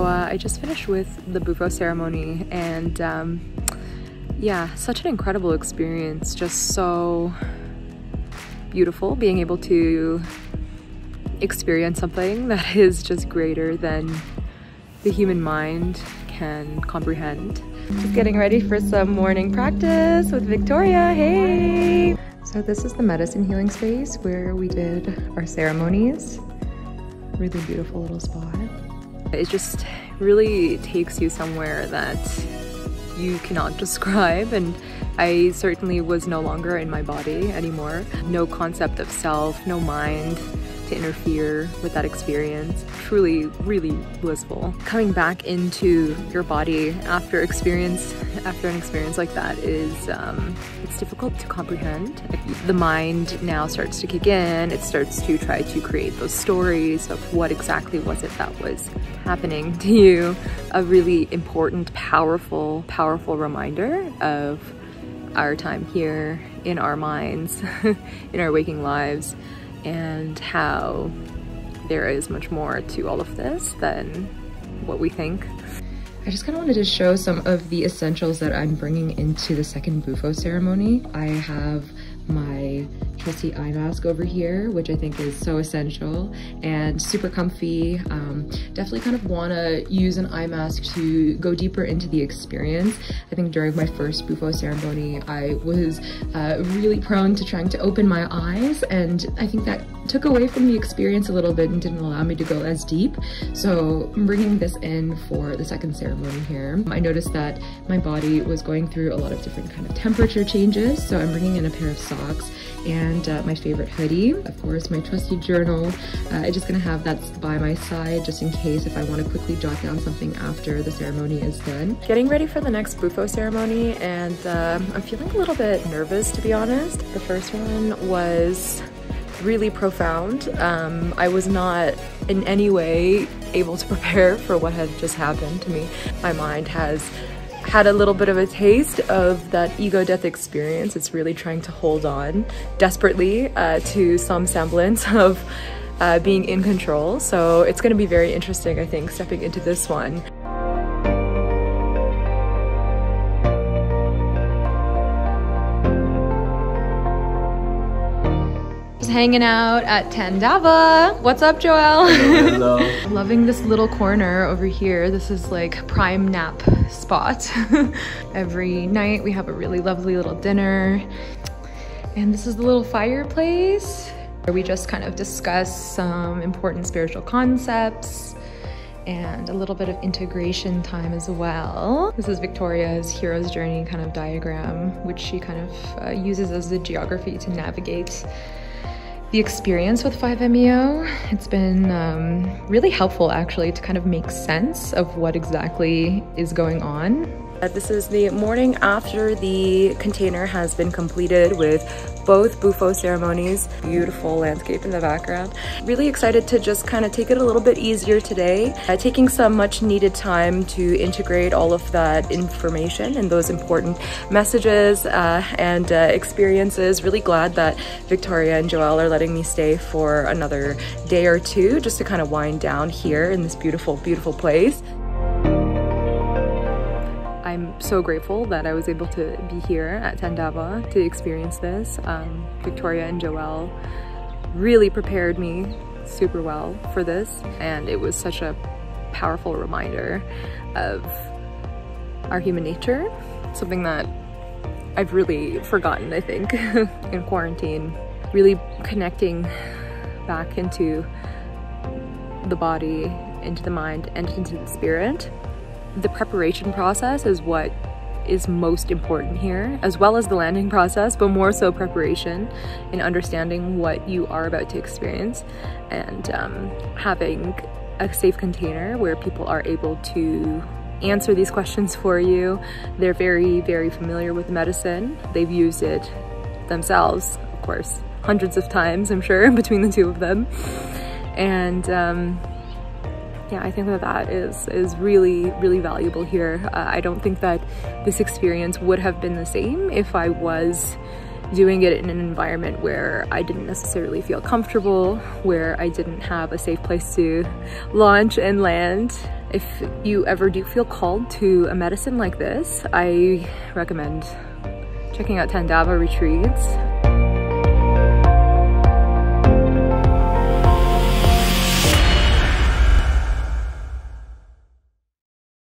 I just finished with the Bufo ceremony, and yeah, such an incredible experience. Just so beautiful being able to experience something that is just greater than the human mind can comprehend. Just getting ready for some morning practice with Victoria. Hey! So this is the medicine healing space where we did our ceremonies. Really beautiful little spot. It just really takes you somewhere that you cannot describe, and I certainly was no longer in my body anymore. No concept of self, no mind to interfere with that experience. Truly, really blissful. Coming back into your body after an experience like that is, it's difficult to comprehend. The mind now starts to kick in. It starts to try to create those stories of what exactly was it that was happening to you. A really important, powerful reminder of our time here in our minds, in our waking lives, and how there is much more to all of this than what we think. I just kind of wanted to show some of the essentials that I'm bringing into the second Bufo ceremony. I have my trusty eye mask over here, which I think is so essential and super comfy. Definitely kind of want to use an eye mask to go deeper into the experience. I think during my first Bufo ceremony, I was really prone to trying to open my eyes, and I think that took away from the experience a little bit and didn't allow me to go as deep. So I'm bringing this in for the second ceremony here. I noticed that my body was going through a lot of different kind of temperature changes, so I'm bringing in a pair of socks and my favorite hoodie. Of course, my trusty journal. I'm just gonna have that by my side just in case if I want to quickly jot down something after the ceremony is done. Getting ready for the next Bufo ceremony, and I'm feeling a little bit nervous, to be honest. The first one was really profound. I was not in any way able to prepare for what had just happened to me. My mind has had a little bit of a taste of that ego death experience. It's really trying to hold on desperately to some semblance of being in control. So it's going to be very interesting, I think, stepping into this one. Hanging out at Tandava. What's up, Joel? Hello. Loving this little corner over here. This is like prime nap spot. Every night we have a really lovely little dinner. And this is the little fireplace where we just kind of discuss some important spiritual concepts and a little bit of integration time as well. This is Victoria's hero's journey kind of diagram, which she kind of uses as the geography to navigate the experience with 5-MeO. It's been really helpful actually to kind of make sense of what exactly is going on. This is the morning after the container has been completed with both Bufo ceremonies. Beautiful landscape in the background. Really excited to just kind of take it a little bit easier today. Taking some much needed time to integrate all of that information and those important messages and experiences. Really glad that Victoria and Joelle are letting me stay for another day or two just to kind of wind down here in this beautiful, beautiful place. I'm so grateful that I was able to be here at Tandava to experience this. Victoria and Joelle really prepared me super well for this, and it was such a powerful reminder of our human nature, something that I've really forgotten, I think, in quarantine. Really connecting back into the body, into the mind, and into the spirit. The preparation process is what is most important here, as well as the landing process, but more so preparation in understanding what you are about to experience, and having a safe container where people are able to answer these questions for you. They're very, very familiar with medicine. They've used it themselves, of course, hundreds of times, I'm sure, between the two of them. And yeah, I think that is really, really valuable here. I don't think that this experience would have been the same if I was doing it in an environment where I didn't necessarily feel comfortable, where I didn't have a safe place to launch and land if you ever do feel called to a medicine like this, I recommend checking out Tandava Retreats.